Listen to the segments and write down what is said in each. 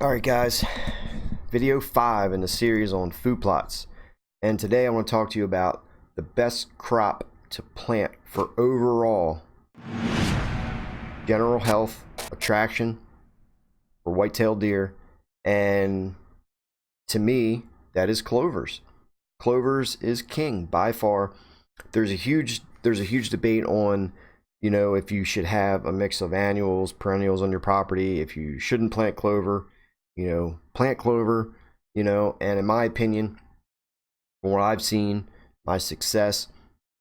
Alright guys, video 5 in the series on food plots, and today I want to talk to you about the best crop to plant for overall general health, attraction for whitetail deer, and to me that is clovers. Clovers is king by far. There's a huge debate on, if you should have a mix of annuals, perennials on your property, if you shouldn't plant clover. Plant clover, and in my opinion, from what I've seen, my success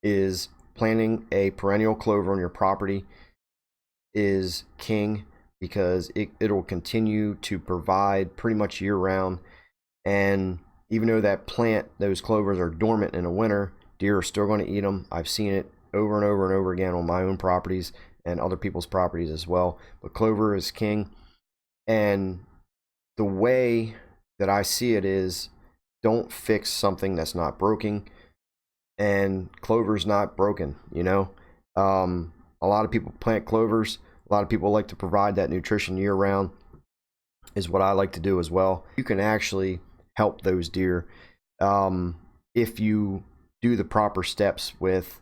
is planting a perennial clover on your property is king, because it'll continue to provide pretty much year round. And even though those clovers are dormant in the winter, deer are still going to eat them. I've seen it over and over and over again on my own properties and other people's properties as well. But clover is king, and the way that I see it is, don't fix something that's not broken, and clover's not broken. A lot of people plant clovers. A lot of people like to provide that nutrition year round, is what I like to do as well. You can actually help those deer if you do the proper steps with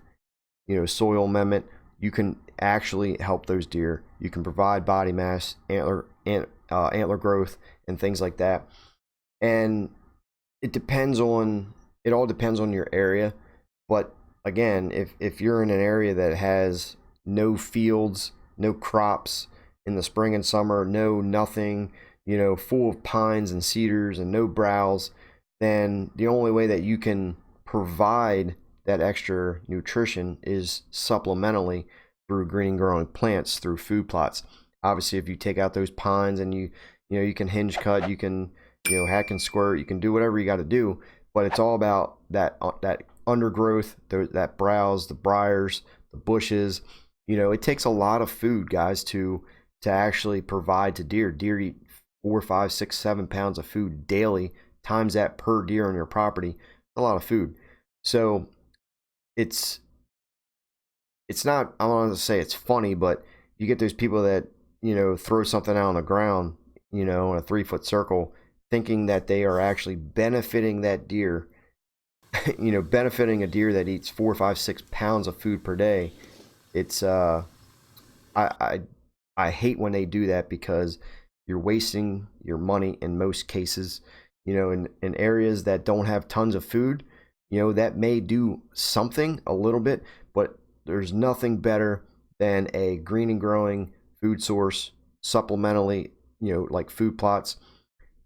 soil amendment. You can actually help those deer. You can provide body mass, antler growth, and things like that. And it all depends on your area. But again, if you're in an area that has no fields, no crops in the spring and summer, nothing, full of pines and cedars and no browse, then the only way that you can provide that extra nutrition is supplementally through green growing plants, through food plots. Obviously, if you take out those pines and you can hinge cut, you can hack and squirt, you can do whatever you got to do, but it's all about that undergrowth, that browse, the briars, the bushes. It takes a lot of food, guys, to actually provide to deer. Deer eat 4, 5, 6, 7 pounds of food daily. Times that per deer on your property, a lot of food. So it's not, I don't want to say it's funny, but you get those people that throw something out on the ground, in a 3-foot circle, thinking that they are actually benefiting that deer, benefiting a deer that eats 4, 5, 6 pounds of food per day. It's I hate when they do that, because you're wasting your money in most cases. In areas that don't have tons of food, that may do something a little bit, but there's nothing better than a green and growing food source supplementally, like food plots.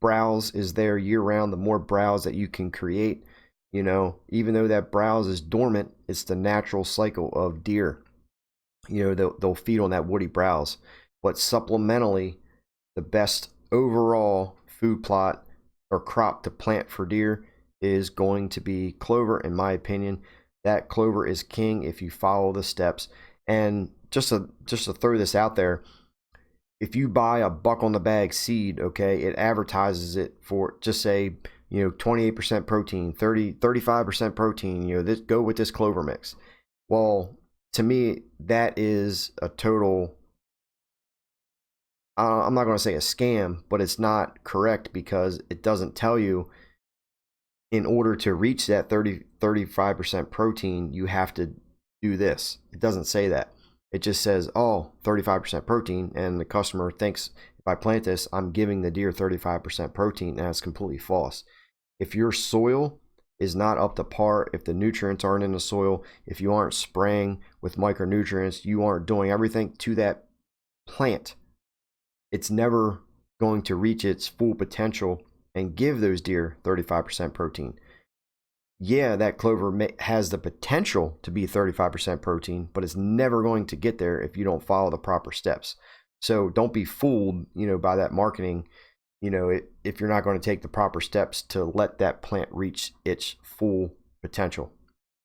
Browse is there year round. The more browse that you can create, even though that browse is dormant, it's the natural cycle of deer. They'll feed on that woody browse. But supplementally, the best overall food plot or crop to plant for deer is going to be clover, in my opinion. That clover is king if you follow the steps. And just to throw this out there, if you buy a buck on the bag seed, okay, it advertises it for, just say, 28% protein, 35% protein, go with this clover mix. Well, to me, that is a total, I'm not going to say a scam, but it's not correct, because it doesn't tell you in order to reach that 35% protein, you have to do this. It doesn't say that. It just says, 35% protein, and the customer thinks, if I plant this, I'm giving the deer 35% protein, and that's completely false. If your soil is not up to par, if the nutrients aren't in the soil, if you aren't spraying with micronutrients, you aren't doing everything to that plant, it's never going to reach its full potential and give those deer 35% protein. Yeah, that clover has the potential to be 35% protein, but it's never going to get there if you don't follow the proper steps. So don't be fooled, by that marketing, if you're not going to take the proper steps to let that plant reach its full potential.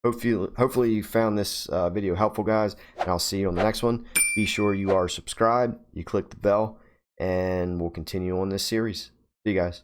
Hopefully you found this video helpful, guys, and I'll see you on the next one. Be sure you are subscribed, you click the bell, and we'll continue on this series. See you guys.